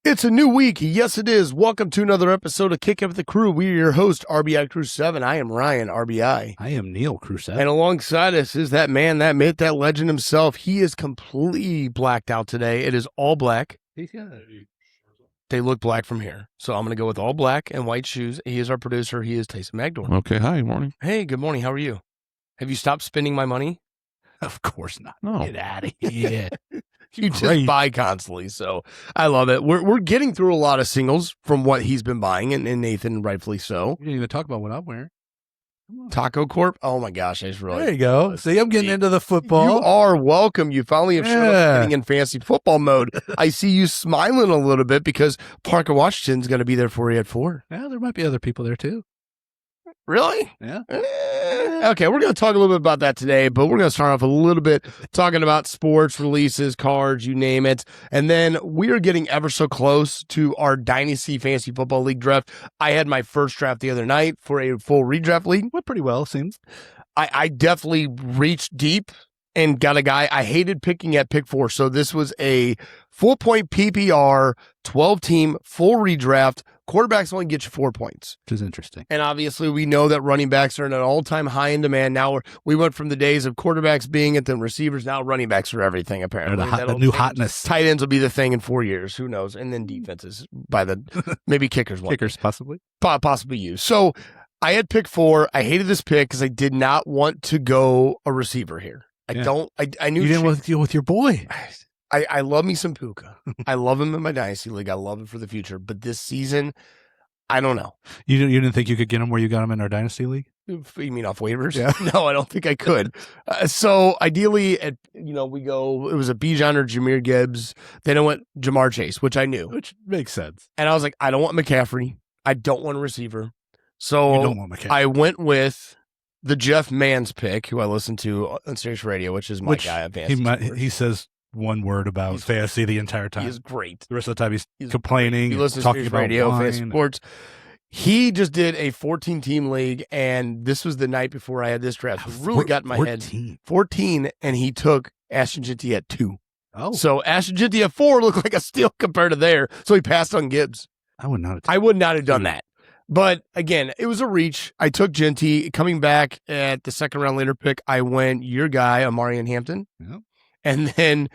It's a new week. Yes, it is. Welcome to another episode of Kick Up the Crew. We are your host, RBI Crew 7. I am Ryan, RBI. I am Neil, Crew 7. And alongside us is that man, that myth, that legend himself. He is completely blacked out today. It is all black. They look black from here. So I'm going to go with all black and white shoes. He is our producer. He is Tyson Magdor. Okay, hi, morning. Hey, good morning. How are you? Have you stopped spending my money? Of course not. No. Get out of here. You just buy constantly, so I love it. We're getting through a lot of singles from what he's been buying, and Nathan rightfully so. We didn't even talk about what I'm wearing. Taco Corp. Oh my gosh, I just really. There you go. See, I'm getting into the football. You are welcome. You finally have shown up getting in fancy football mode. I see you smiling a little bit because Parker Washington's going to be there for you at 4. Yeah, there might be other people there too. Really? Yeah. Okay, we're going to talk a little bit about that today, but we're going to start off a little bit talking about sports, releases, cards, you name it. And then we are getting ever so close to our Dynasty Fantasy Football League draft. I had my first draft the other night for a full redraft league. Went pretty well, it seems. I definitely reached deep and got a guy. I hated picking at pick 4, so this was a full point PPR, 12-team, full redraft. Quarterbacks only get you 4 points. Which is interesting. And obviously, we know that running backs are at an all-time high in demand. Now we went from the days of quarterbacks being at the receivers. Now running backs are everything, apparently. The new hotness. Tight ends will be the thing in 4 years. Who knows? And then defenses by the maybe kickers. Kickers, possibly. Possibly used. So I had pick 4. I hated this pick because I did not want to go a receiver here. I knew you didn't want to deal with your boy. I love me some Puka. I love him in my Dynasty League. I love him for the future. But this season, I don't know. You didn't think you could get him where you got him in our Dynasty League? You mean off waivers? Yeah. No, I don't think I could. So ideally, we go, it was a Bijan or Jahmyr Gibbs. Then I went Jamar Chase, which I knew. Which makes sense. And I was like, I don't want McCaffrey. I don't want a receiver. So you don't want McCaffrey. I went with the Jeff Mans pick, who I listen to on Sirius Radio, which is my guy on fantasy. He says one word about fantasy the entire time. He is great. The rest of the time he's complaining, he listens talking to about radio, wine. fantasy sports. He just did a 14-team league, and this was the night before I had this draft. It really got in my head. 14, and he took Ashton Jeanty at 2. Oh. So Ashton Jeanty at 4 looked like a steal compared to there, so he passed on Gibbs. I would not have done that. But again, it was a reach. I took Jeanty. Coming back at the second round later pick, I went your guy, Amarian Hampton. Yep. And then,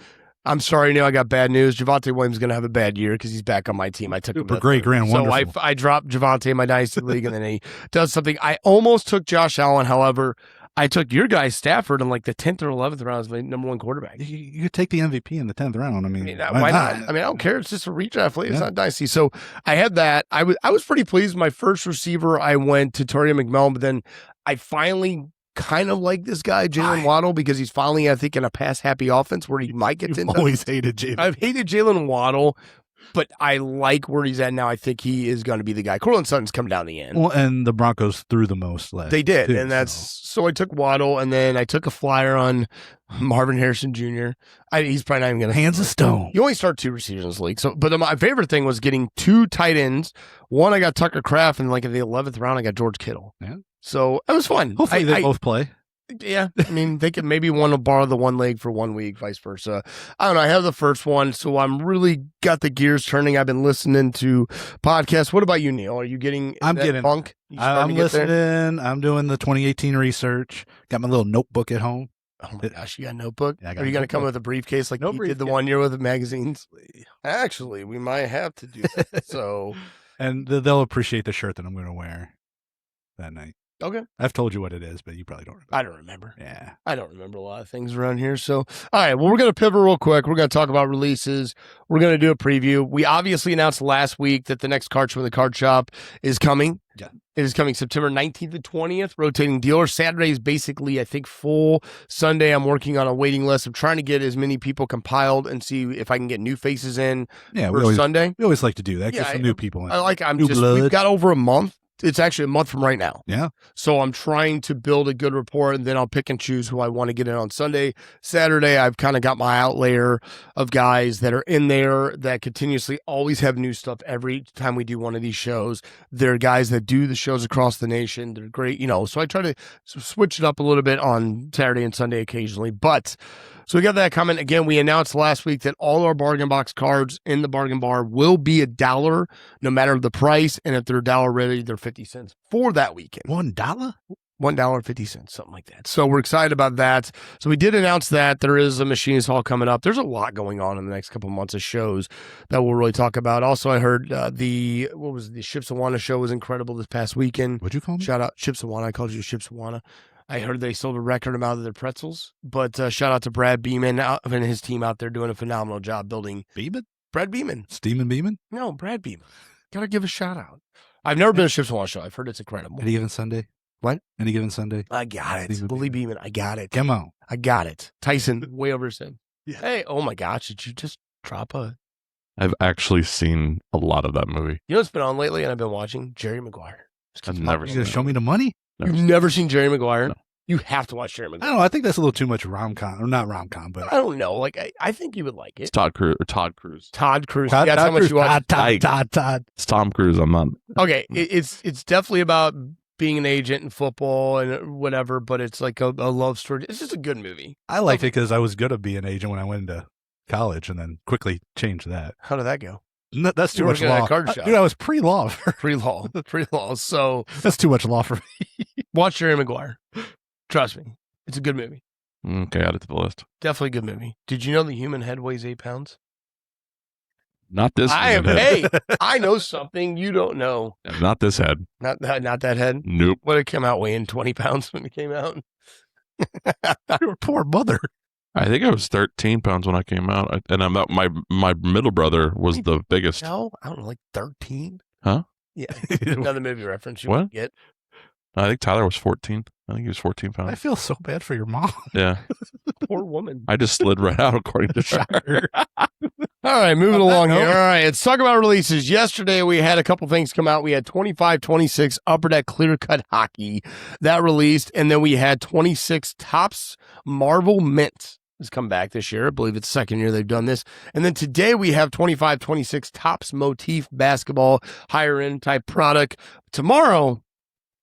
I'm sorry, Neil, I got bad news. Javonte Williams is going to have a bad year because he's back on my team. I took him. Super great, grand, wonderful. So I dropped Javonte in my Dynasty League, and then he does something. I almost took Josh Allen. However, I took your guy, Stafford, in like the 10th or 11th round as my number 1 quarterback. You could take the MVP in the 10th round. Why not? I mean, I don't care. It's just a redraft league. It's not Dynasty. So I had that. I was pretty pleased. My first receiver, I went to Torrey McMillan, but then I finally kind of like this guy, Jalen Waddle, because he's finally, I think, in a pass-happy offense where he might get into. Always hated Jalen. I've hated Jalen Waddle, but I like where he's at now. I think he is going to be the guy. Cortland Sutton's come down the end. Well, and the Broncos threw the most last. They did, too, and so I took Waddle, and then I took a flyer on Marvin Harrison Jr. He's probably not even going to. Hands of stone. You only start 2 receivers in this league. So, but my favorite thing was getting 2 tight ends. One, I got Tucker Kraft, and like in the 11th round, I got George Kittle. Yeah. So it was fun. Hopefully they both play. Yeah, I mean, they could maybe one will borrow the one leg for 1 week, vice versa. I don't know. I have the first one, so I'm really got the gears turning. I've been listening to podcasts. What about you, Neil? Are you getting funk? I'm listening. I'm doing the 2018 research. Got my little notebook at home. Oh my gosh, you got a notebook? Yeah, Are you going to come with a briefcase like you did the one year with the magazines? Actually, we might have to do that. So, and they'll appreciate the shirt that I'm going to wear that night. Okay. I've told you what it is, but you probably don't remember. I don't remember. Yeah. I don't remember a lot of things around here. So, all right. Well, we're going to pivot real quick. We're going to talk about releases. We're going to do a preview. We obviously announced last week that the next card show in the card shop is coming. Yeah. It is coming September 19th and 20th, rotating dealer. Saturday is basically, I think, full. Sunday, I'm working on a waiting list. I'm trying to get as many people compiled and see if I can get new faces in for Sunday. We always like to do that. Get some new people in. We've got over a month. It's actually a month from right now. Yeah. So I'm trying to build a good rapport, and then I'll pick and choose who I want to get in on Sunday. Saturday, I've kind of got my outlayer of guys that are in there that continuously always have new stuff every time we do one of these shows. They're guys that do the shows across the nation. They're great, so I try to switch it up a little bit on Saturday and Sunday occasionally. But So we got that comment. Again, we announced last week that all our bargain box cards in the bargain bar will be $1, no matter the price. And if they're $1 ready, they're 50 cents for that weekend. $1? $1.50, something like that. So we're excited about that. So we did announce that there is a Machinist Hall coming up. There's a lot going on in the next couple of months of shows that we'll really talk about. Also, I heard the Ships Awana show was incredible this past weekend. What'd you call me? Shout out Ships Awana. I called you Ships Awana. I heard they sold a record amount of their pretzels, but shout out to Brad Beeman and his team out there doing a phenomenal job building. Beeman? Brad Beeman. Steeman Beeman? No, Brad Beeman. Got to give a shout out. I've never been to a Ships Awana show. I've heard it's incredible. Any given Sunday? What? Any given Sunday? I got it. Willie Beeman, I got it. Come on. I got it. Tyson, way over his head. Yeah. Hey, oh my gosh, did you just drop a... I've actually seen a lot of that movie. You know what's been on lately and I've been watching? Jerry Maguire. I've never You seen gonna it. show me the money? You've never seen Jerry Maguire? No. You have to watch Jerry I Maguire. don't know. I think that's a little too much rom-com. Or not rom-com, but... I don't know. Like, I think you would like it. It's Todd Cruise. Todd Cruise. Todd Cruise. That's how much you watch. Todd. It's Tom Cruise. I'm not. Okay, it's definitely about being an agent in football and whatever, but it's like a love story. It's just a good movie. I liked it because I was going to be an agent when I went into college and then quickly changed that. How did that go? No, that's too You were much working at a law. card shop. Dude, I was pre-law. Pre-law. Pre-law. So That's too much law for me. watch Jerry Maguire. Trust me. It's a good movie. Okay, add it to the list. Definitely a good movie. Did you know the human head weighs 8 pounds? Not this head. Hey, I know something you don't know. Not this head. Not that head. Nope. What it came out weighing 20 pounds when it came out. Your poor mother. I think I was 13 pounds when I came out. And I'm not, my middle brother was the biggest. No, I don't know, like 13. Huh? Yeah, another movie reference you What? would get. I think Tyler was 14. I think he was 14 I pounds. feel so bad for your mom. Yeah. Poor woman. I just slid right out according to her. All right, moving On that along here. note- All right, let's talk about releases. Yesterday, we had a couple things come out. We had 25-26 Upper Deck Clear Cut Hockey that released, and then we had 26 Topps Marvel Mint has come back this year. I believe it's the second year they've done this. And then today we have 25-26 Topps Motif Basketball higher end type product. Tomorrow,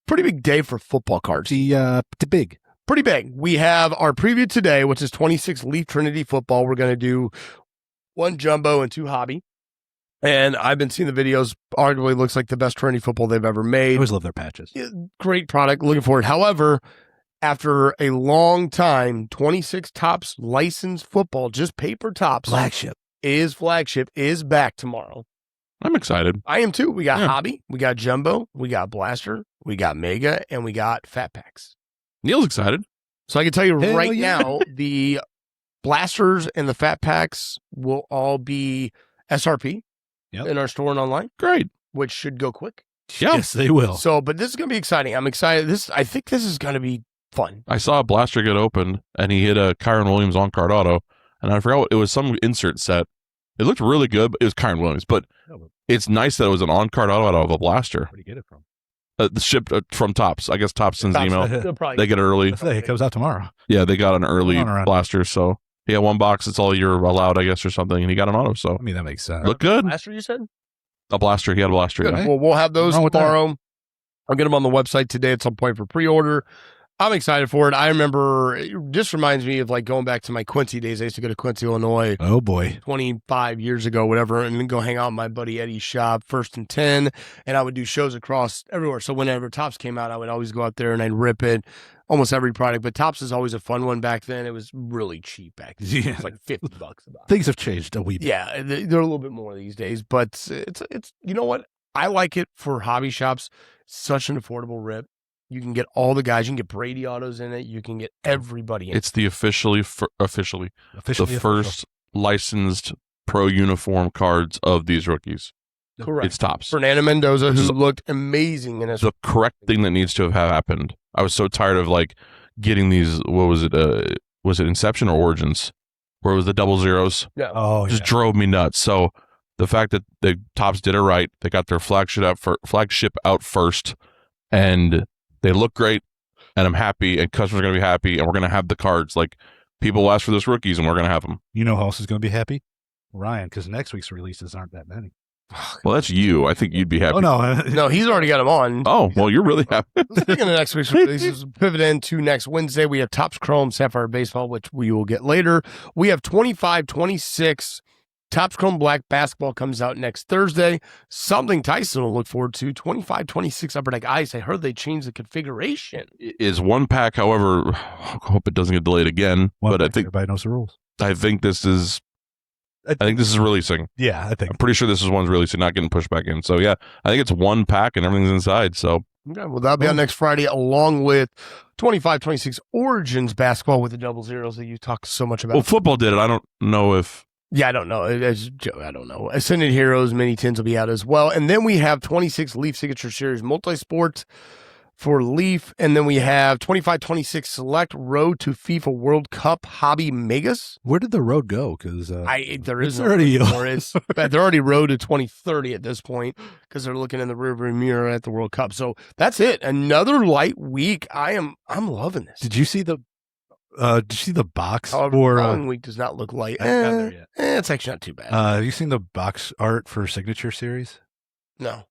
pretty big day for football cards. The big. Pretty big. We have our preview today, which is 26 Leaf Trinity football. We're going to do 1 jumbo and 2 hobby. And I've been seeing the videos. Arguably looks like the best Trinity football they've ever I made. always love their patches. Great product. Looking forward. However, after a long time, 26 Topps licensed football, just paper Topps, Flagship. is back tomorrow. I'm excited. I am too. We got Yeah. hobby, we got jumbo, we got blaster, we got mega, and we got fat packs. Neil's excited. So I can tell you Hell right yeah. now, the blasters and the fat packs will all be SRP Yep. in our store and online, Great. which should go quick. Yeah. Yes, they will. So, but this is going to be exciting. I'm excited. I think this is going to be fun. I saw a blaster get opened, and he hit a Kyron Williams on-card auto, and I forgot what, it was some insert set. It looked really good, but it was Kyron Williams, but it's nice that it was an on-card auto out of a blaster. Where do you get it from? The shipped from Topps. I guess Topps sends Topps. email. They'll probably They get it early. It comes out tomorrow. Yeah, they got an early Come on around. blaster, so he had 1 box. It's all you're allowed, I guess, or something, and he got an auto, so I mean, that makes sense. look good. blaster, you said? A blaster. He had a blaster, Good. yeah. Well, we'll have those What's wrong with that? tomorrow. I'll get them on the website today at some point for pre-order. I'm excited for it. I remember, it just reminds me of like going back to my Quincy days. I used to go to Quincy, Illinois Oh, boy. 25 years ago, whatever, and then go hang out in my buddy Eddie's shop, First and 10, and I would do shows across everywhere. So whenever Topps came out, I would always go out there and I'd rip it, almost every product. But Topps is always a fun one back then. It was really cheap back then. It Yeah. was like $50 a box. Things have changed a wee bit. Yeah, they're a little bit more these days, but it's you know what? I like it for hobby shops. Such an affordable rip. You can get all the guys. You can get Brady autos in it. You can get everybody in it. It's the officially Officially the official. first licensed pro uniform cards of these rookies. Correct. It's Topps. Fernando Mendoza, who So- looked amazing in his. The correct thing that needs to have happened. I was so tired of like getting these. What was it? Was it Inception or Origins? Where it was the double zeros? Yeah. Oh, Just yeah. drove me nuts. So the fact that the Topps did it right, they got their flagship out first, and they look great, and I'm happy, and customers are going to be happy, and we're going to have the cards. Like, people will ask for those rookies, and we're going to have them. You know who else is going to be happy? Ryan, because next week's releases aren't that many. Well, that's you. I think you'd be happy. Oh no, No, he's already got him on. Oh, well, you're really happy. Speaking of next week's releases, pivot into next Wednesday. We have Topps Chrome Sapphire Baseball, which we will get later. We have 25-26 Topps Chrome Black Basketball comes out next Thursday. Something Tyson will look forward to. 25-26 Upper Deck Ice. I heard they changed the configuration. Is one pack, however, I hope it doesn't get delayed again. But I think everybody knows the rules. I think this is releasing. Yeah, I think. I'm pretty sure this is one's releasing, not getting pushed back in. So yeah, I think it's one pack and everything's inside. So Okay, well, that'll be on next Friday, along with 25-26 Origins Basketball with the double zeros that you talked so much about. well, football did it. I don't know if Yeah, I don't know. I don't know. Ascended Heroes Mini Tins will be out as well. And then we have 26 Leaf Signature Series Multisport for Leaf. And then we have 25-26 Select Road to FIFA World Cup Hobby Megas. Where did the road go? Because There is it's already they're already road to 2030 at this point because they're looking in the rearview mirror at the World Cup. So that's it. Another light week. I'm loving this. Did you see the box However, for following week does not look light. I haven't got there yet. It's actually not too bad. have you seen the box art for Signature Series? No.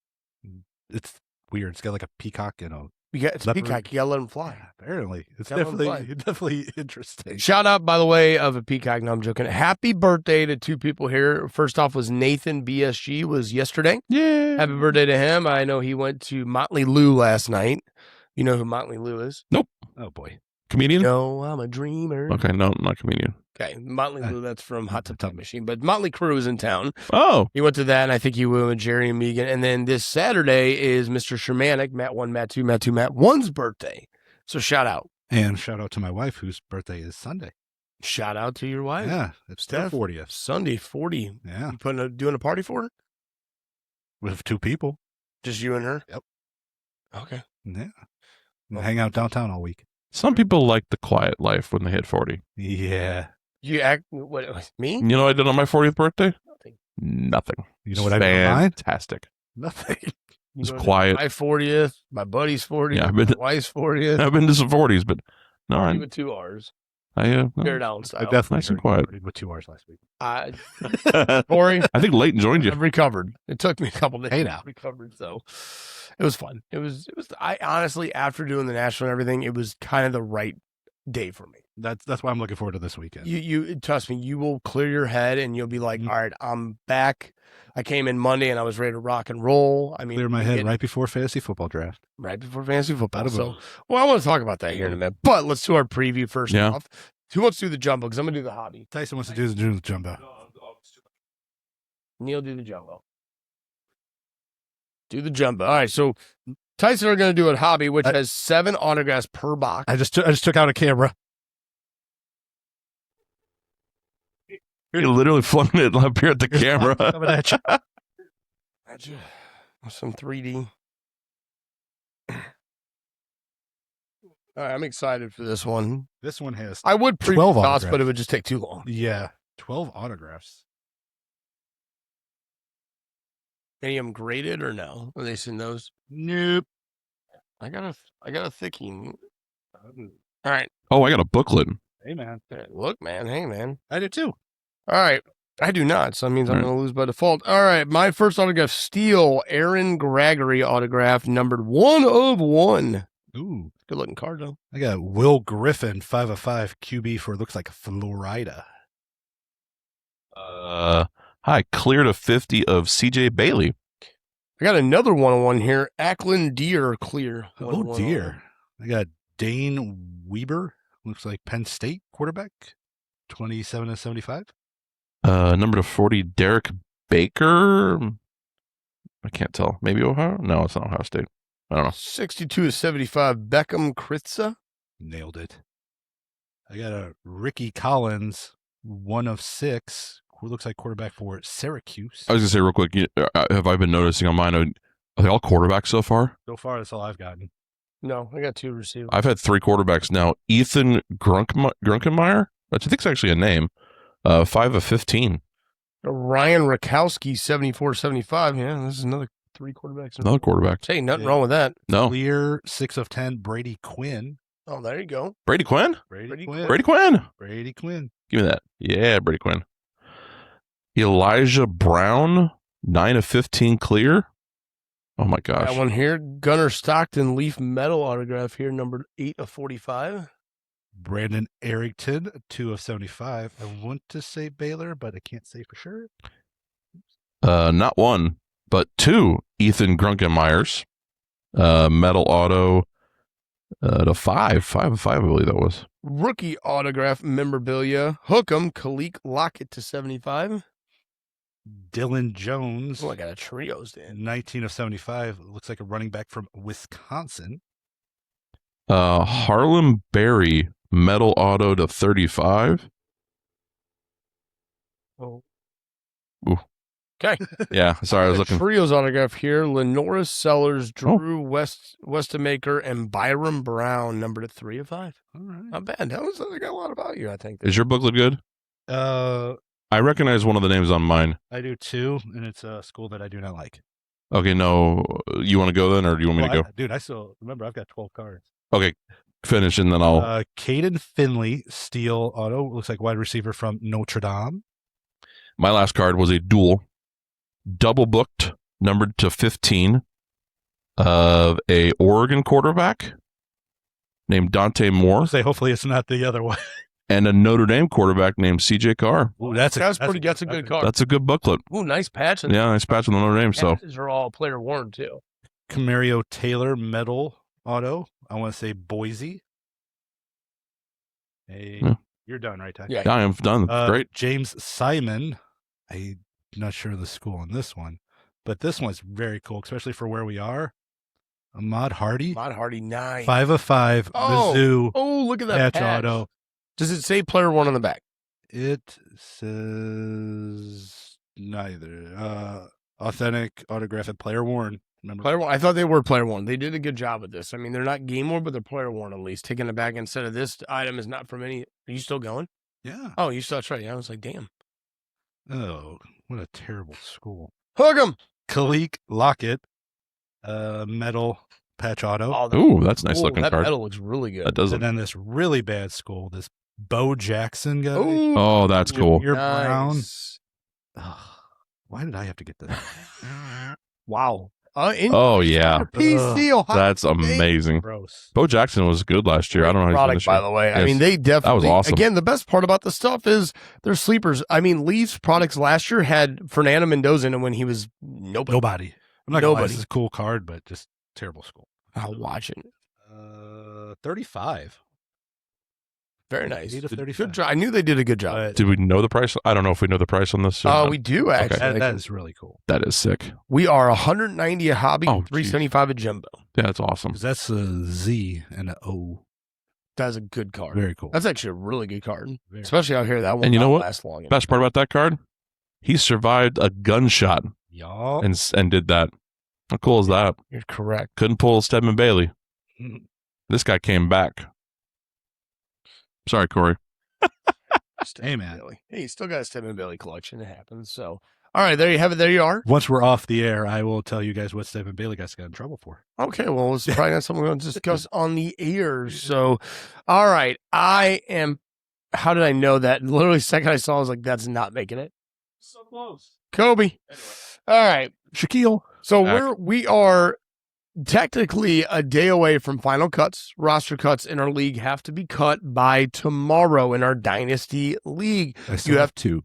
It's weird. It's got like a peacock and It's leopard. peacock. You gotta let him fly. apparently it's Gotta let 'em definitely interesting. Shout out, by the way, of a peacock. No, I'm joking. Happy birthday to two people here. First off was Nathan BSG was yesterday. yeah. Happy birthday to him. I know he went to Motley Lou last night. You know who Motley Lou is? Oh boy. Comedian? No, I'm a dreamer. Okay, no, not comedian. Okay, Motley Lou, that's from Hot Tub Time Machine. But Motley Crue is in town. Oh, He went to that, and I think he went with Jerry and Megan. And then this Saturday is Mr. Shermanic, Matt 1, Matt 2, Matt 2, Matt 1's birthday. So shout out. And shout out to my wife whose birthday is Sunday. Shout out to your wife. Yeah, it's their Steph. 40th. Sunday, 40. Yeah, You doing a party for her? with two people. Just you and her? Yep. Okay. Yeah, and hang out downtown all week. some people like the quiet life when they hit 40. Yeah, You act, what, me? You know what I did on my 40th birthday? Nothing. Nothing. you know what I did on mine? Fantastic. Nothing. You It's go to quiet. My 40th, my buddy's 40th, Yeah, I've been my to- wife's 40th. I've been to some 40s, but no, Party I, with 2 R's. no. Tear down style. I definitely Nice and heard quiet. you partied with 2 hours last week. Corey, I think Leighton joined you. I've recovered. It took me a couple days Hey to now. recover, so it was fun. It was. I honestly, after doing the national and everything, it was kind of the right day for me. That's why I'm looking forward to this weekend. You trust me, you will clear your head and you'll be like, Mhm. all right, I'm back. I came in Monday and I was ready to rock and roll. I mean, Clear my you head get- right before fantasy football draft. right before fantasy football. Bada So, boom. well, I want to talk about that here in a minute, but let's do our preview first Yeah. off. Who wants to do the jumbo? Because I'm gonna do the hobby. Tyson wants to do the jumbo. Neil, do the jumbo. Do the jumbo. All right, so Tyson are gonna do a hobby, which has 7 autographs per box. I just took out a camera. You literally flung it up here at the camera. Coming at you. Gotcha. Some 3D. All right, I'm excited for this one. This one has I would preview 12 thoughts, autographs. but it would just take too long. 12 autographs. Any of them graded or no? Are they seen those? Nope. I got a thickie. All right. Oh, I got a booklet. Hey man, Look, man. Hey, man. I did too. All right. I do not, so that means I'm All right. going to lose by default. All right. My first autograph, Steel, Aaron Gregory autograph, numbered 1 of 1. Ooh, Good looking card, though. I got Will Griffin 5 of 5 QB for looks like Florida. Hi, clear to 50 of CJ Bailey. I got another 1-on-1 here. Ackland Deer clear. Oh 1-on-1. dear. I got Dane Weber, looks like Penn State quarterback, 27 of 75. Number to 40, Derek Baker. I can't tell. Maybe Ohio? No, it's not Ohio State. I don't know. 62 of 75. Beckham Kritza. Nailed it. I got a Ricky Collins 1 of 6. Who looks like quarterback for Syracuse. I was going to say real quick, have I been noticing on mine, are they all quarterbacks so far? So far, that's all I've gotten. No, I got 2 receivers. I've had 3 quarterbacks now. Ethan Grunkenmeyer, which I think is actually a name, 5 of 15. Ryan Rakowski, 74-75. Yeah, this is another 3 quarterbacks. Another quarterback. Hey, nothing Yeah. wrong with that. No. Clear 6 of 10. Brady Quinn. Oh, there you go. Brady Quinn? Brady Quinn. Brady Quinn. Brady Quinn. Give me that. Yeah, Brady Quinn. Elijah Brown, 9/15 clear. Oh my gosh. That one here, Gunnar Stockton Leaf Metal autograph here, numbered 8/45. Brandon Ericton, 2/75. I want to say Baylor, but I can't say for sure. Not one, but two. Ethan Grunkenmeyers, metal auto, to 5/5, I believe that was. Rookie autograph memorabilia, Hook'em Kalik Lockett to 75. Dylan Jones, Oh, I got a trios in. 19/75. Looks like a running back from Wisconsin. Harlem Berry, metal auto to 35. Oh. Ooh. Okay. Yeah, sorry, I was looking. Trios autograph here, Lenora Sellers, Drew Westamaker, and Byron Brown, numbered at 3/5. All right. Not bad. That got a lot of value, I think. Is your booklet good? I I recognize one of the names on mine. do too, and it's a school that I do not like. Okay, no, you want to go then, or do you want me to go? Dude, I still remember I've got 12 cards. Okay, finish and then I'll. Caden Finley, steel auto. Looks like wide receiver from Notre Dame. My last card was a dual, double booked, numbered to 15, of a Oregon quarterback named Dante Moore Say, hopefully it's not the other one. and a Notre Dame quarterback named CJ Carr. Ooh, That's a good card. That's a good booklet. Ooh, nice patch. And Yeah, nice patch on the Notre Dame. So patches are all player worn, too. Camario Taylor metal auto. I want to say Boise. Hey, Yeah. You're done, right, Ty? Yeah. yeah, I'm done. Great. James Simon. I'm not sure of the school on this one, but this one's very cool, especially for where we are. Ahmad Hardy. Ahmad Hardy, 9. 5/5. Mizzou. Oh, look at that patch auto. Does it say player 1 on the back? It says neither. Authentic autograph at player worn. Remember? Player 1. I thought they were player 1. They did a good job with this. I mean, they're not game worn, but they're player 1 at least. Taking it back instead of this item is not from any. Are you still going? Yeah. Oh, you still, that's right. Yeah, I was like, damn. Oh, what a terrible school. Hook 'em. Kalik Lockett, metal patch auto. Ooh, that's a nice looking that card. metal looks really good. That does And look. then this really bad school, this Bo Jackson guy. Ooh, Oh, that's cool. You're brown. nice. Ugh, why did I have to get this? Wow. Oh yeah, PC Ohio that's State. amazing. Gross. Bo Jackson was good last year. I don't know how he Product, finished. by the way. I Yes. mean, they definitely. was awesome. Again, the best part about the stuff is they're sleepers. I mean, Leafs products last year had Fernando Mendoza in it when he was nobody. I'm not gonna lie, Nobody. this is a cool card, but just terrible school. I'll watch it. 35. Very nice. 8 of Good 35. job. I knew they did a good job. But Did we know the price? I don't know if we know the price on this. or not. We do actually. that is really cool. That is sick. We are 190 a hobby, Oh, 375 a jumbo. Yeah, that's awesome. 'Cause that's a Z and an O. That's a good card. Very cool. That's actually a really good card, Very especially out here. That one And you know won't what? last long. Best part about that card, he survived a gunshot Y'all. and did that. How cool is that? You're correct. Couldn't pull Stedman Bailey. This guy came back. Sorry, Corey. Hey, man. Bailey. Hey, you still got a Stedman Bailey collection. It happens. So, all right, there you have it. There you are. Once we're off the air, I will tell you guys what Stephen Bailey got in trouble for. Okay, well, it's probably not something we're going to discuss on the air. So, all right, I am. How did I know that? Literally, second I saw, I was like, "That's not making it." So close. Kobe. All right, Shaquille. so Back. we are technically a day away from final cuts. Roster cuts in our league have to be cut by tomorrow in our dynasty league. You have 2.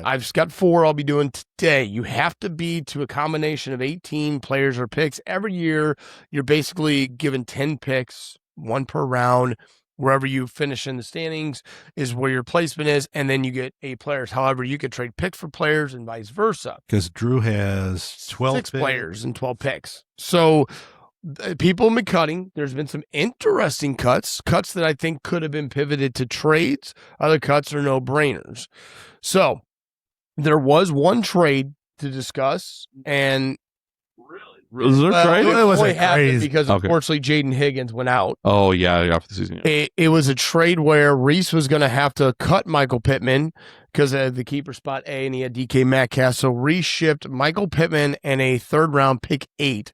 I've got 4 I'll be doing today. You have to be to a combination of 18 players or picks. Every year, you're basically given 10 picks, 1 per round. Wherever you finish in the standings is where your placement is, and then you get 8 players. However, you could trade picks for players and vice versa. Because Drew has 12 6 players and 12 picks. So people have been cutting. There's been some interesting cuts that I think could have been pivoted to trades. Other cuts are no-brainers. So there was one trade to discuss, and Was there well, trade? it It wasn't only happened crazy. because Okay. unfortunately Jaden Higgins went out. Oh yeah, after the season. Yeah. It was a trade where Reese was going to have to cut Michael Pittman because of the keeper spot A, and he had DK Metcalf. So Reese shipped Michael Pittman and a 3rd round pick 8,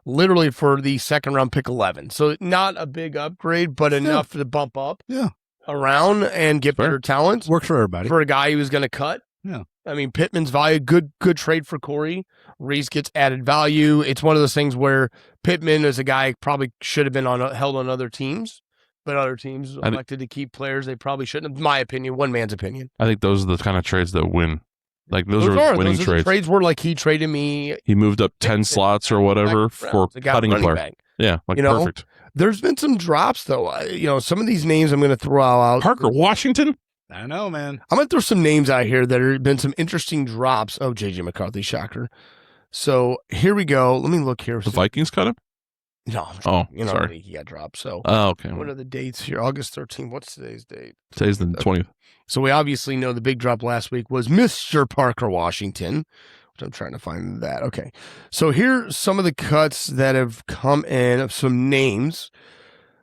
literally for the 2nd round pick 11. So not a big upgrade, but enough to bump up Yeah. around and get Fair. better talent Works for everybody. for a guy he was going to cut. Yeah. I mean, Pittman's value, good trade for Corey. Reese gets added value. It's one of those things where Pittman is a guy probably should have been held on other teams, but other teams elected to keep players they probably shouldn't have. My opinion, one man's opinion. I think those are the kind of trades that win. Like those are winning those trades. Trades were like he traded me. He moved up 10 slots or whatever for cutting a player. Back. Yeah, like perfect. There's been some drops though. Some of these names I'm going to throw out. Parker Washington. I know, man. I'm going to throw some names out here that have been some interesting drops. Oh, JJ McCarthy, shocker. So here we go. Let me look here. The Vikings cut him? No. Sorry. He got dropped. So, okay. What are the dates here? August 13th. What's today's date? Today's the 20th. So we obviously know the big drop last week was Mr. Parker Washington, which I'm trying to find that. Okay. So here's some of the cuts that have come in of some names.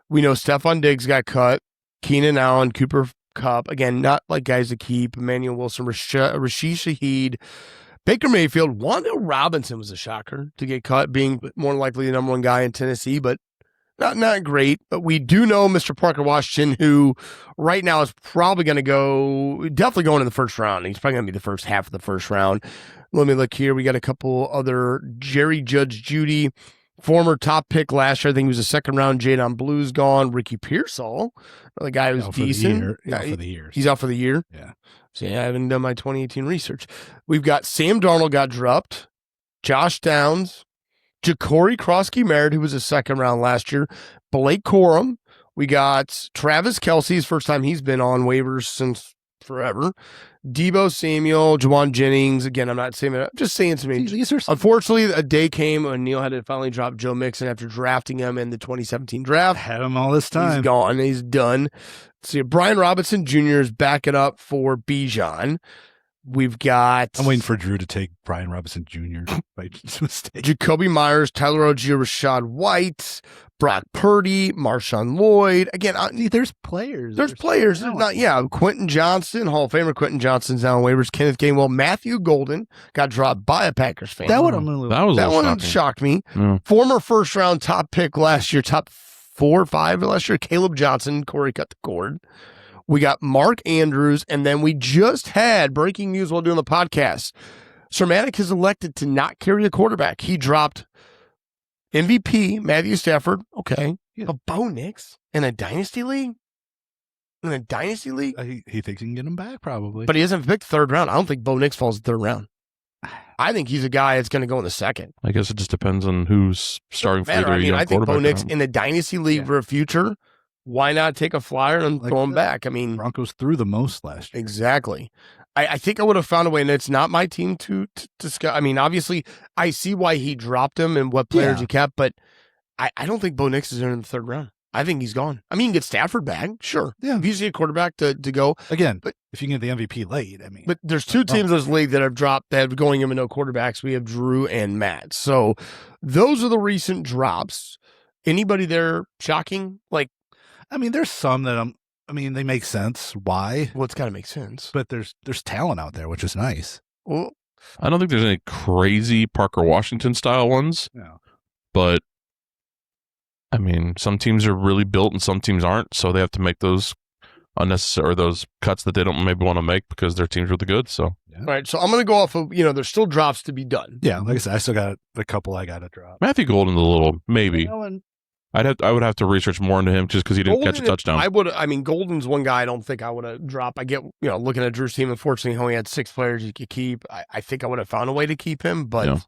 We know Stephon Diggs got cut. Keenan Allen, Cooper Kupp. Again, not like guys to keep. Emmanuel Wilson, Rashid Shaheed, Baker Mayfield. Wan'Dale Robinson was a shocker to get cut, being more likely the number one guy in Tennessee, but not great. But we do know Mr. Parker Washington, who right now is probably going to definitely going in the first round. He's probably going to be the first half of the first round. Let me look here. We got a couple other Jerry Judge Judy, former top pick last year. I think he was a second round. Jadon Blue's gone. Ricky Pearsall, the guy who's decent. For the year. He's out for the year. Yeah. So I haven't done my 2018 research. We've got Sam Darnold got dropped. Josh Downs. Ja'Cory Krosky-Merritt, who was a second round last year. Blake Corum. We got Travis Kelce's first time he's been on waivers since forever. Deebo Samuel, Juwan Jennings. Again, I'm not saying that. I'm just saying to me. Unfortunately, a day came when Neil had to finally drop Joe Mixon after drafting him in the 2017 draft. Had him all this time. He's gone. He's done. See, Brian Robinson Jr. is backing up for Bijan. We've got... I'm waiting for Drew to take Brian Robinson Jr. by mistake. Jacoby Myers, Tyler Algier, Rashad White, Brock Purdy, Marshawn Lloyd. Again, there's players. There's players. Quentin Johnson, Hall of Famer Quentin Johnson's down on waivers. Kenneth Gainwell, Matthew Golden got dropped by a Packers fan. That one shocked me. Yeah. Former first round top pick last year, top 4 or 5 last year, Caleb Johnson. Corey cut the cord. We got Mark Andrews, and then we just had breaking news while doing the podcast. Sermatic has elected to not carry a quarterback. He dropped MVP, Matthew Stafford. Okay. Yeah. But Bo Nix in a dynasty league? He thinks he can get him back, probably. But he hasn't picked third round. I don't think Bo Nix falls in third round. I think he's a guy that's going to go in the second. I guess it just depends on who's starting for either I think Bo Nix in the dynasty league for a future. Why not take a flyer and throw him back? I mean, Broncos threw the most last year. Exactly. I think I would have found a way, and it's not my team to discuss. I mean, obviously, I see why he dropped him and what players he kept, but I don't think Bo Nix is in the third round. I think he's gone. I mean, you can get Stafford back, sure. Yeah. If you see a quarterback to go. Again, but if you can get the MVP late, I mean. But there's two teams in this league that have dropped, that have going in with no quarterbacks. We have Drew and Matt. So those are the recent drops. Anybody there shocking? I mean, there's some that they make sense. Why? Well, it's got to make sense. But there's talent out there, which is nice. Well, I don't think there's any crazy Parker Washington style ones. No. But I mean, some teams are really built and some teams aren't, so they have to make those unnecessary, or those cuts that they don't maybe want to make because their team's really good. So, All right. So I'm going to go off of, there's still drops to be done. Yeah. Like I said, I still got a couple I got to drop. Matthew Golden's a little, maybe. I would have to research more into him just because he didn't catch a touchdown. Golden's one guy I don't think I would have dropped. I get, looking at Drew's team, unfortunately, he only had 6 players you could keep. I think I would have found a way to keep him, but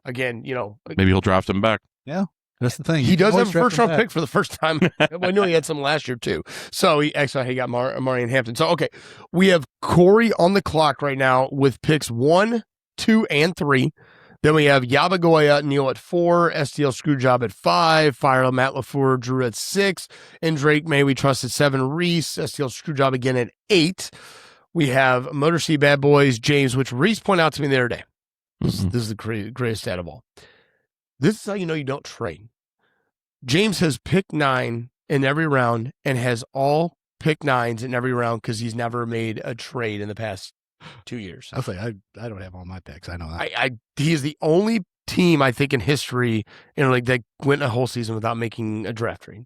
again, maybe he'll draft him back. Yeah. That's the thing. He does have a first-round pick for the first time. I know he had some last year, too. So, he got Marion Hampton. So, okay, we have Corey on the clock right now with picks 1, 2, and 3. Then we have Yabagoya, Neil at 4, STL Screwjob at 5, Fire Matt LaFleur, Drew at 6, and Drake May we trust at 7, Reese, STL Screwjob again at 8. We have Motor City Bad Boys, James, which Reese pointed out to me the other day. This is the greatest stat of all. This is how you know you don't trade. James has picked 9 in every round and has all pick 9s in every round because he's never made a trade in the past 2 years. I'll say I don't have all my picks. I know that. He is the only team I think in history that went a whole season without making a draft trade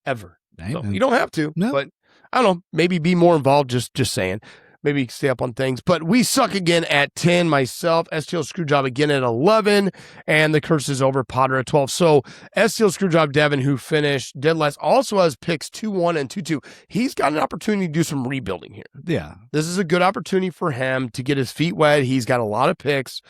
ever. So you don't have to, but I don't know. Maybe be more involved. Just saying. maybe stay up on things. But we suck again at 10. Myself, STL Screwjob again at 11, and the curse is over. Potter at 12. So STL Screwjob Devin, who finished dead last, also has picks 2-1 and 2-2. He's got an opportunity to do some rebuilding here. Yeah. This is a good opportunity for him to get his feet wet. He's got a lot of picks.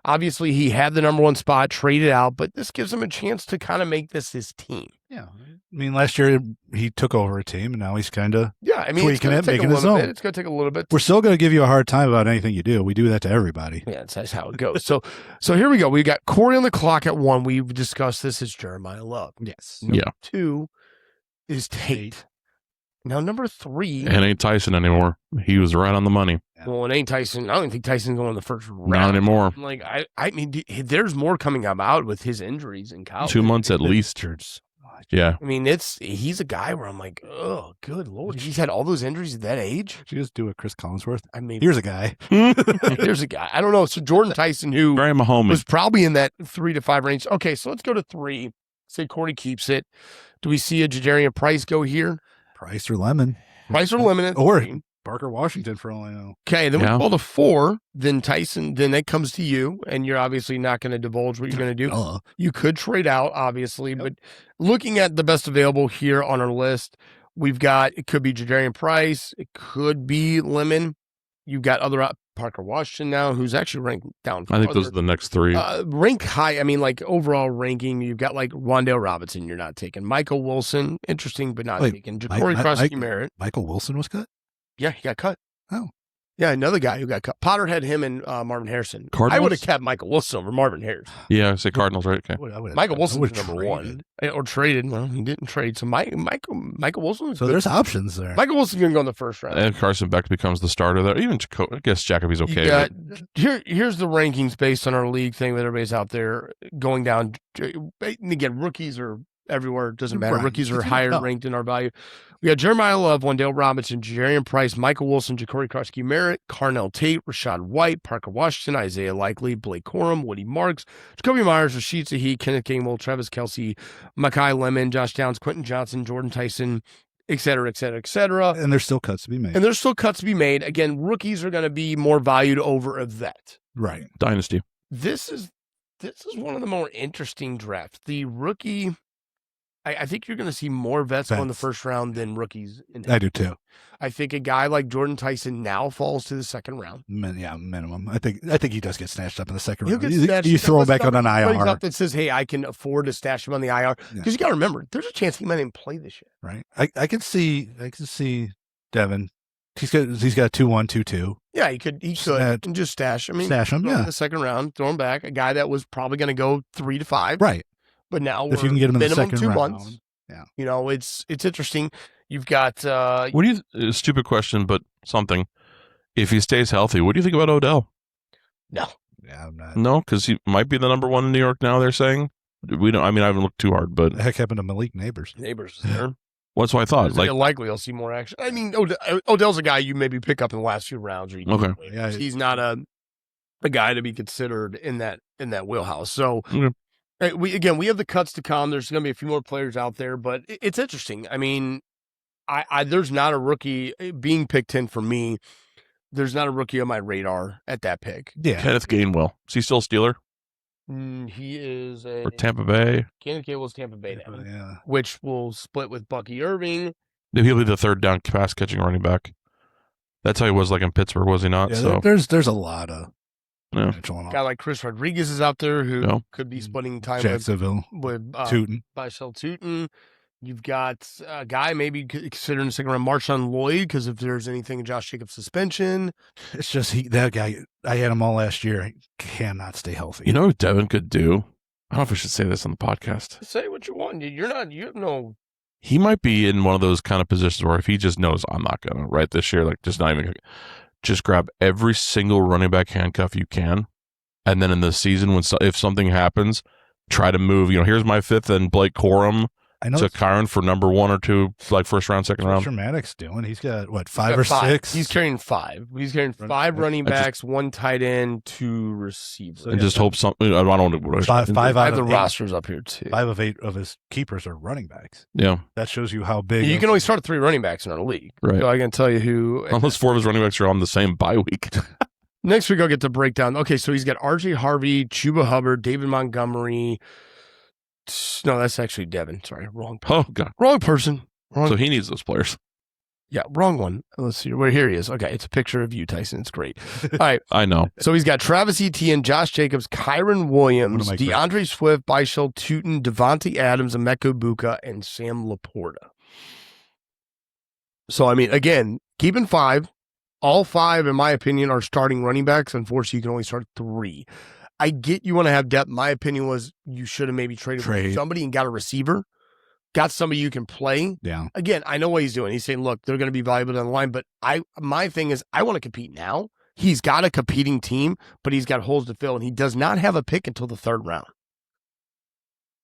Obviously, he had the number one spot traded out, but this gives him a chance to kind of make this his team. Yeah. I mean, last year he took over a team, and now he's kind of tweaking it, making his own. It's going to take a little bit. We're still going to give you a hard time about anything you do. We do that to everybody. Yeah, that's how it goes. So here we go. We got Corey on the clock at 1. We've discussed this as Jeremiah Love. Yes. Number 2 is Tate. Now, number 3. And ain't Tyson anymore. He was right on the money. Well, it ain't Tyson. I don't think Tyson's going in the first round. Not anymore. Like, I mean, there's more coming about with his injuries in college. 2 months at least. Yeah. I mean, he's a guy where I'm like, oh, good Lord. He's had all those injuries at that age. Did you just do a Chris Collinsworth? I mean, here's a guy. Here's a guy. I don't know. So Jordan Tyson, who Very Mahomes, was probably in that 3 to 5 range. Okay, so let's go to 3. Say Corey keeps it. Do we see a Jadarian Price go here? Price or Lemon. Price or Lemon at Or 3. Parker Washington, for all I know. Okay, then Yeah. we call to 4. Then Tyson, then that comes to you, and you're obviously not going to divulge what you're going to do. You could trade out, obviously, but looking at the best available here on our list, we've got, it could be Jadarian Price, it could be Lemon. You've got other Parker Washington now, who's actually ranked down. I think those are the next 3. Rank high. I mean, like overall ranking, you've got like Wandale Robinson. You're not taking Michael Wilson. Interesting, but not taking Ja'Cory Krosky-Merritt. Michael Wilson was cut. Yeah, he got cut. Oh. Yeah, another guy who got cut. Potter had him and Marvin Harrison. Cardinals? I would have kept Michael Wilson over Marvin Harrison. Yeah, I say Cardinals, right? Okay. Michael Wilson's number 1. Or traded. Well, he didn't trade. So Michael Wilson was So good. there's options there. Michael Wilson's going to go in the first round. And Carson Beck becomes the starter there. Even I guess Jacoby's You okay. got- but here's the rankings based on our league thing that everybody's out there going down. And again, rookies are everywhere. It doesn't matter. Right. Rookies are higher ranked in our value. We got Jeremiah Love, Wandale Robinson, Jadarian Price, Michael Wilson, Ja'Cory Krosky-Merritt, Carnell Tate, Rashad White, Parker Washington, Isaiah Likely, Blake Corum, Woody Marks, Jacoby Myers, Rashid Sahi, Kenneth Gainwell, Travis Kelce, Makai Lemon, Josh Downs, Quentin Johnson, Jordan Tyson, et cetera, et cetera, et cetera. And there's still cuts to be made. And there's still cuts to be made. Again, rookies are going to be more valued over a vet. Right. Dynasty. This is one of the more interesting drafts. The rookie, I think you're going to see more vets go in the first round than rookies. I do too. I think a guy like Jordan Tyson now falls to the second round. Yeah, minimum. I think he does get snatched up in the second He'll round. get snatched You up. throw him Let's back on an somebody IR. out that says, hey, I can afford to stash him on the IR. Because you got to remember, there's a chance he might even play this year. Right. I can see Devin. He's got a 2-1, 2-2. Yeah, he could and just stash. I mean, stash him, throw him yeah. in the second round, throw him back. A guy that was probably going to go 3 to 5. Right. But now If you can get him in the minimum second 2 round. months. Yeah. You know, it's interesting. You've got What do you? Stupid question, but something. If he stays healthy, what do you think about Odell? No. Yeah, I'm not. No, because he might be the number 1 in New York now. They're saying we don't. I mean, I haven't looked too hard, but The heck happened to Malik Neighbors? Neighbors is there. what's what I thought. It's Like, likely I'll see more action. I mean, Odell's a guy you maybe pick up in the last few rounds. Or you Okay. Yeah. he's not a guy to be considered in that wheelhouse. So Okay. we have the cuts to come. There's going to be a few more players out there, but it's interesting. I mean, I there's not a rookie being picked 10 for me. There's not a rookie on my radar at that pick. Yeah. Kenneth Gainwell. Is he still a Steeler He is a or Tampa Bay? Kenneth Gable's Tampa Bay now, Yeah. which will split with Bucky Irving. He'll be the third down pass catching running back. That's how he was like in Pittsburgh, was he not? Yeah, So there's a lot of Yeah. potential on A guy like Chris Rodriguez is out there who Yeah. could be splitting time Jacksonville, with Tootin. Bishel Tootin. You've got a guy maybe considering the second round, Marshawn Lloyd, because if there's anything in Josh Jacobs' suspension. It's just that guy. I had him all last year. He cannot stay healthy. you know what Devin could do? I don't know if I should say this on the podcast. Say what you want. You have no. He might be in one of those kind of positions where if he just knows I'm not gonna right this year, like just not even just grab every single running back handcuff you can, and then in the season if something happens, try to move. Here's my 5th and Blake Corum I know to Kyron for number 1 or 2, like first round, second round. Shermanic's doing. He's got what, He's 5 got or 5. 6. He's carrying 5. He's carrying 5 running backs, 1 tight end, 2 receivers. And just hope something. I don't know. 5 I out have of the 8. rosters up here too. 5 of 8 of his keepers are running backs. Yeah, That shows you how big. You can only start 3 running backs in our league. right. So I can tell you who. Unless 4 of his running backs are on the same bye week. Next week I'll get to break down. Okay, so he's got R.J. Harvey, Chuba Hubbard, David Montgomery. No, that's actually Devin. Sorry, wrong. Oh god. Wrong person. Wrong. So he needs those players. Yeah, wrong one. Let's see. Well, here he is. Okay, it's a picture of you, Tyson. It's great. All right. I know. So he's got Travis Etienne, Josh Jacobs, Kyron Williams, One of my DeAndre Swift, Bishal Tootin, Devontae Adams, Emeka Buka, and Sam Laporta. So, I mean, again, keeping 5. All 5, in my opinion, are starting running backs. Unfortunately, you can only start 3. I get you want to have depth. My opinion was you should have maybe traded with somebody and got a receiver. Got somebody you can play. Yeah. Again, I know what he's doing. He's saying, look, they're going to be valuable down the line, but my thing is I want to compete now. He's got a competing team, but he's got holes to fill, and he does not have a pick until the 3rd round.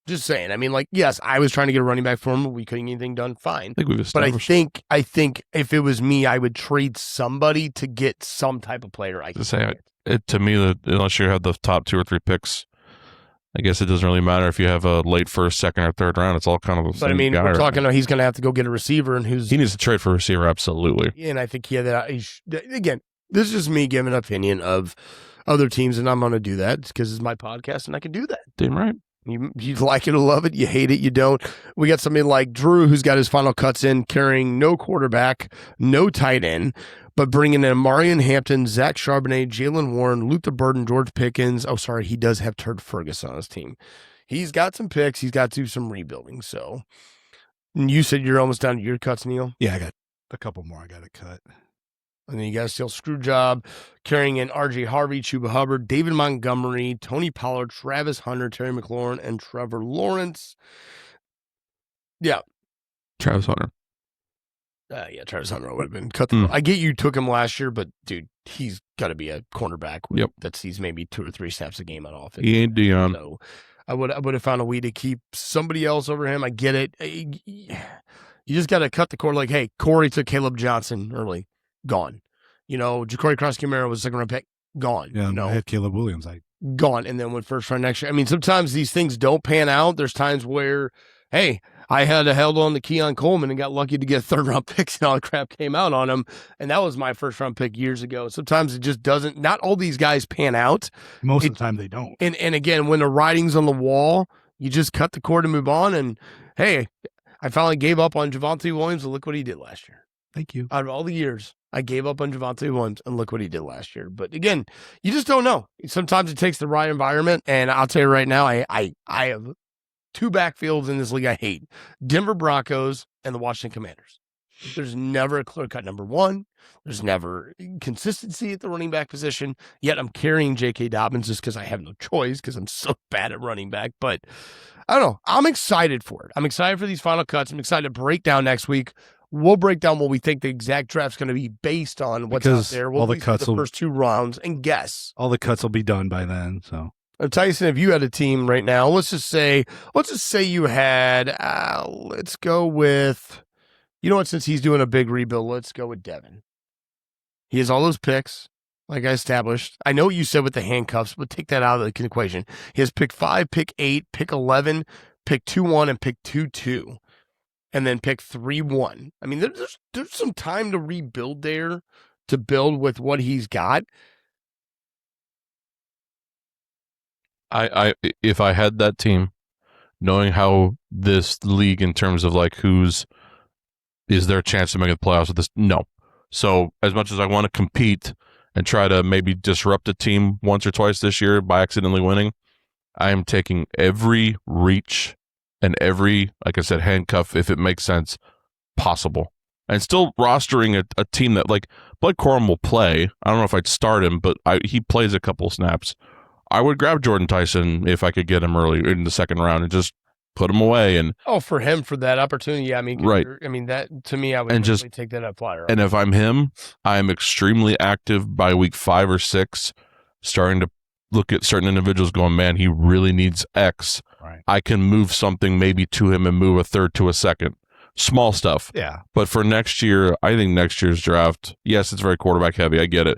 Just saying. I mean, like, yes, I was trying to get a running back for him, but we couldn't get anything done. Fine. I think we've But established. I think if it was me, I would trade somebody to get some type of player. I To say to me, that unless you have the top 2 or 3 picks, I guess it doesn't really matter if you have a late 1st, 2nd, or 3rd round. It's all kind of the same. But I mean, guy we're right talking. now. He's going to have to go get a receiver, and He needs to trade for a receiver, absolutely. And I think he had that. Again, this is just me giving an opinion of other teams, and I'm going to do that because it's my podcast, and I can do that. Damn right. You like it or love it, you hate it, you don't. We got somebody like Drew who's got his final cuts in, carrying no quarterback, no tight end, but bringing in Marion Hampton, Zach Charbonnet, Jalen Warren, Luther Burden, George Pickens. Oh, sorry, he does have Turd Ferguson on his team. He's got some picks. He's got to do some rebuilding. So, and you said you're almost down to your cuts, Neil? Yeah, I got a couple more I got to cut. And then you got a Steel Screwjob, carrying in R.J. Harvey, Chuba Hubbard, David Montgomery, Tony Pollard, Travis Hunter, Terry McLaurin, and Trevor Lawrence. Yeah. Travis Hunter. Yeah, Travis Hunter would have been cut. I get you took him last year, but dude, he's got to be a cornerback. That sees maybe 2 or 3 snaps a game on offense. He ain't Dion. So I would have found a way to keep somebody else over him. I get it. You just got to cut the cord. Like, hey, Corey took Caleb Johnson early. Gone. Ja'Cory Cross-Camaro was 2nd round pick. Gone. Yeah, I had Caleb Williams. Gone. And then went 1st round next year. I mean, sometimes these things don't pan out. There's times where, hey, I had held on to Keon Coleman and got lucky to get 3rd round picks and all the crap came out on him. And that was my 1st round pick years ago. Sometimes it just doesn't. Not all these guys pan out. Most of the time they don't. And again, when the writing's on the wall, you just cut the cord and move on. And hey, I finally gave up on Javonte Williams and look what he did last year. Thank you. Out of all the years, I gave up on Javonte Williams, and look what he did last year. But again, you just don't know. Sometimes it takes the right environment, and I'll tell you right now, I have 2 backfields in this league I hate: Denver Broncos and the Washington Commanders. There's never a clear-cut number 1. There's never consistency at the running back position. Yet I'm carrying J.K. Dobbins just because I have no choice because I'm so bad at running back. But I don't know. I'm excited for it. I'm excited for these final cuts. I'm excited to break down next week. We'll break down what we think the exact draft's going to be based on what's out there. We'll all the cuts the first 2 rounds and guess. All the cuts will be done by then. So, Tyson, if you had a team right now, let's just say you had. Let's go with. You know what? Since he's doing a big rebuild, let's go with Devin. He has all those picks, like I established. I know what you said with the handcuffs, but take that out of the equation. He has pick 5, pick 8, pick 11, pick 2-1, and pick 2-2. And then pick 3-1. I mean, there's some time to rebuild there, to build with what he's got. If I had that team, knowing how this league in terms of like is there a chance to make the playoffs with this? No. So as much as I want to compete and try to maybe disrupt a team once or twice this year by accidentally winning, I am taking every reach and every, like I said, handcuff, if it makes sense, possible. And still rostering a team that, like, Blake Corum will play. I don't know if I'd start him, but he plays a couple snaps. I would grab Jordan Tyson if I could get him early in the 2nd round and just put him away. And for him, for that opportunity, yeah, I mean, right. I mean, that, to me, I would just take that up flyer. And if I'm him, I'm extremely active by week 5 or 6, starting to look at certain individuals going, man, he really needs X. Right. I can move something maybe to him and move a third to a second. Small stuff. Yeah. But for next year, I think next year's draft, yes, it's very quarterback heavy. I get it.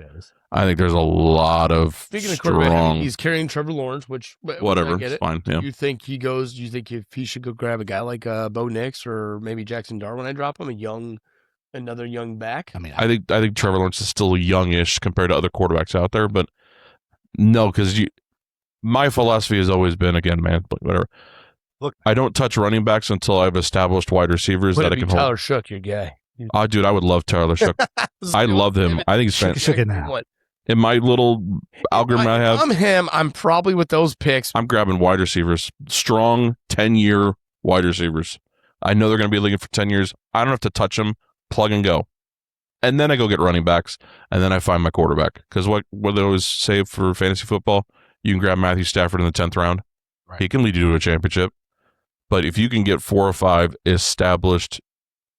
I think there's a lot of Speaking of quarterback, strong. he's carrying Trevor Lawrence, which Whatever, I get it's it. fine. Yeah. Do you think he goes? Do you think if he should go grab a guy like Bo Nix or maybe Jackson Darwin? I drop him another young back. I mean, I think Trevor Lawrence is still youngish compared to other quarterbacks out there, but no, because my philosophy has always been, again, man, whatever. Look, I don't touch running backs until I've established wide receivers that I can hold. Tyler Shook, your guy. Oh, dude, I would love Tyler Shook. I love him. I think he's fantastic. Shook it now. In my little algorithm I have, I'm him. I'm probably with those picks. I'm grabbing wide receivers, strong 10-year wide receivers. I know they're going to be leaguing for 10 years. I don't have to touch them, plug and go. And then I go get running backs, and then I find my quarterback. Because what they always say for fantasy football, you can grab Matthew Stafford in the 10th round. Right. He can lead you to a championship. But if you can get 4 or 5 established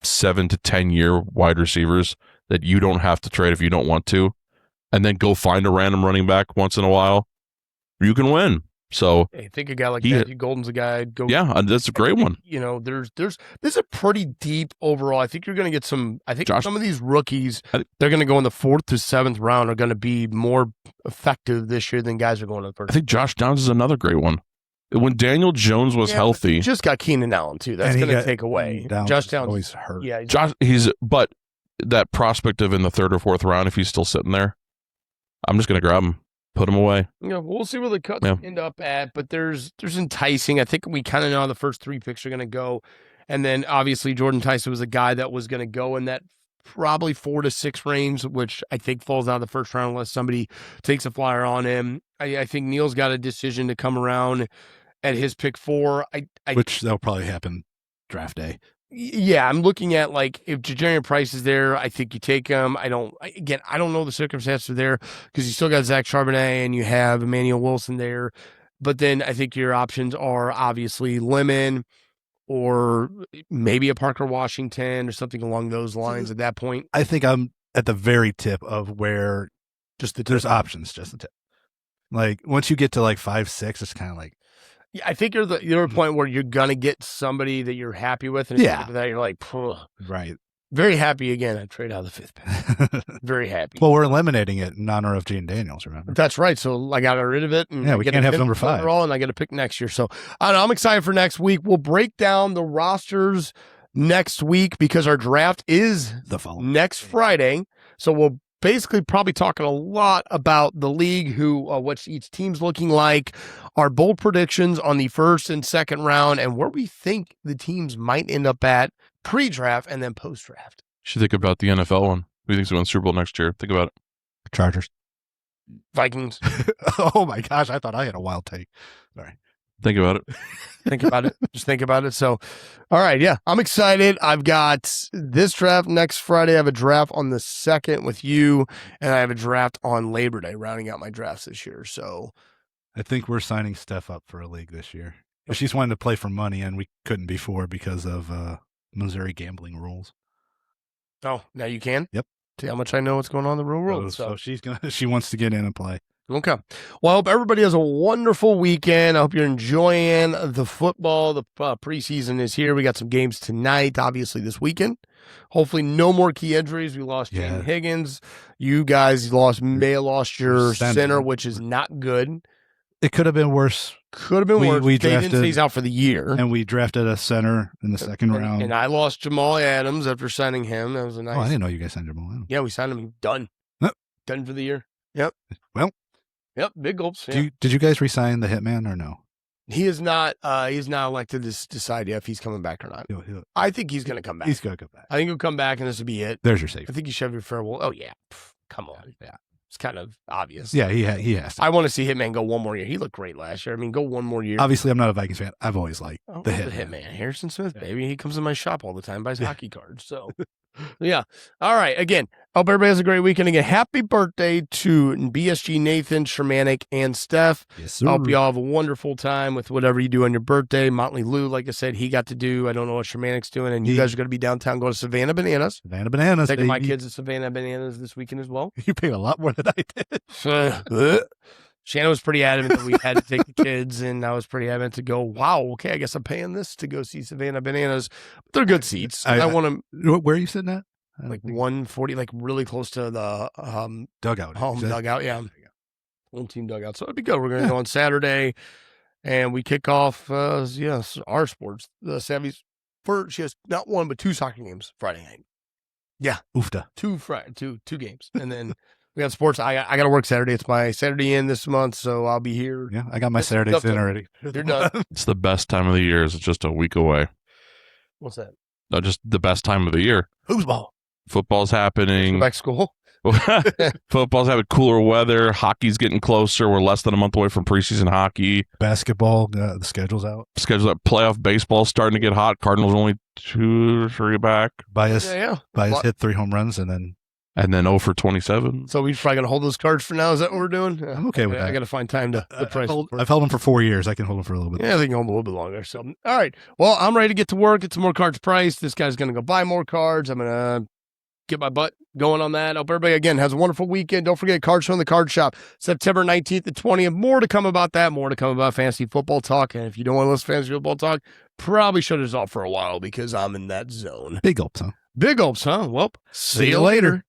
7 to 10-year wide receivers that you don't have to trade if you don't want to, and then go find a random running back once in a while, you can win. So I think a guy like Matthew Golden's a guy. Yeah, that's a great one. You know, this is a pretty deep overall. I think you're going to get some. I think some of these rookies, they're going to go in the 4th to 7th round, are going to be more effective this year than guys are going in the first. I think Josh Downs is another great one. When Daniel Jones was healthy, just got Keenan Allen too. That's going to take away. Josh Downs always hurt. Yeah, but that prospect of in the 3rd or 4th round, if he's still sitting there, I'm just going to grab him, put him away. Yeah, we'll see where the cuts end up at, but there's enticing. I think we kind of know how the first 3 picks are going to go, and then obviously Jordan Tyson was a guy that was going to go in that probably 4 to 6 range, which I think falls out of the first round unless somebody takes a flyer on him. I think Neil's got a decision to come around at his pick 4. Which that'll probably happen draft day. Yeah, I'm looking at, like, if Ja'Jarian Price is there, I think you take him. I don't know the circumstances there because you still got Zach Charbonnet and you have Emmanuel Wilson there. But then I think your options are obviously Lemon or maybe a Parker Washington or something along those lines at that point. I think I'm at the very tip of where there's options, just the tip. Like, once you get to like 5, 6, it's kind of like, yeah, I think you're at a point where you're gonna get somebody that you're happy with, and after that you're like, right, very happy again. I trade out of the 5th pick. Very happy. Well, we're eliminating it in honor of Gene Daniels. Remember? That's right. So I got rid of it, and we can't have number 5. And I get a pick next year. So I don't know, I'm excited for next week. We'll break down the rosters next week because our draft is the following next Friday. So we'll basically probably talking a lot about the league, what each team's looking like, our bold predictions on the 1st and 2nd round, and where we think the teams might end up at pre-draft and then post-draft. You should think about the NFL one. Who thinks we win Super Bowl next year? Think about it. Chargers. Vikings. Oh my gosh, I thought I had a wild take. Sorry. Think about it. Think about it. Just think about it. So, all right. Yeah, I'm excited. I've got this draft next Friday. I have a draft on the 2nd with you, and I have a draft on Labor Day, rounding out my drafts this year. So I think we're signing Steph up for a league this year. She's wanting to play for money, and we couldn't before because of Missouri gambling rules. Oh, now you can? Yep. See how much I know what's going on in the real world. So she wants to get in and play. Okay. Well, I hope everybody has a wonderful weekend. I hope you're enjoying the football. The preseason is here. We got some games tonight, obviously this weekend. Hopefully no more key injuries. We lost Jaden Higgins. You guys may have lost your center, which is not good. It could have been worse. worse. We drafted, Jaden stays out for the year. And we drafted a center in the 2nd round. And I lost Jamal Adams after signing him. That was a nice. Oh, I didn't know you guys signed Jamal Adams. Yeah, we signed him. Done. Nope. Done for the year. Yep. Well. Yep, big gulps. Yeah. Did you guys resign the Hitman or no? He is not. He's not elected to decide yet if he's coming back or not. I think he's going to come back. He's going to come back. I think he'll come back, and this will be it. There's your safety. I think you should have your farewell. Oh yeah, come on. Yeah, it's kind of obvious. Yeah, he has. I want to see Hitman go one more year. He looked great last year. I mean, go one more year. Obviously, I'm not a Vikings fan. I've always liked the Hitman. Harrison Smith, baby. He comes in my shop all the time, buys hockey cards. So. Yeah. All right. Again, hope everybody has a great weekend. Again, happy birthday to BSG, Nathan, Shermanic, and Steph. Yes, sir. I hope you all have a wonderful time with whatever you do on your birthday. Motley Lou, like I said, he got to do. I don't know what Shermanic's doing. And you guys are going to be downtown going to Savannah Bananas. Savannah Bananas. Taking my kids to Savannah Bananas this weekend as well. You paid a lot more than I did. Shannon was pretty adamant that we had to take the kids, and I was pretty adamant to go, wow, okay, I guess I'm paying this to go see Savannah Bananas. They're good seats. I want to, Where are you sitting at? like 140, like really close to the Dugout. home dugout. Yeah. Home team dugout. So it'd be good. We're going to go on Saturday, and we kick off, our sports. The Savvy's she has not one, but 2 soccer games Friday night. Yeah. Oofta. 2 games. And then we got sports. I got to work Saturday. It's my Saturday in this month, so I'll be here. Yeah, I got my Saturdays in already. You're done. It's the best time of the year. It's just a week away. What's that? No, just the best time of the year. Foosball. Football's happening. Go back to school. Football's having cooler weather. Hockey's getting closer. We're less than a month away from preseason hockey. Basketball, the schedule's out. Schedule's up. Playoff baseball's starting to get hot. Cardinals only 2 or 3 back. Bias Yeah. hit 3 home runs and then 0 for 27. So we're probably going to hold those cards for now. Is that what we're doing? Yeah. I'm okay with that. I got to find time to price. I've held them for 4 years. I can hold them for a little bit. Yeah, they can hold them a little bit longer. So, all right. Well, I'm ready to get to work, get some more cards priced. This guy's going to go buy more cards. I'm going to get my butt going on that. I hope everybody, again, has a wonderful weekend. Don't forget, Card Show in the Card Shop, September 19th and 20th. More to come about that. More to come about fantasy football talk. And if you don't want to listen to fantasy football talk, probably shut us off for a while because I'm in that zone. Big gulps, huh? Big gulps, huh? Well, See you later.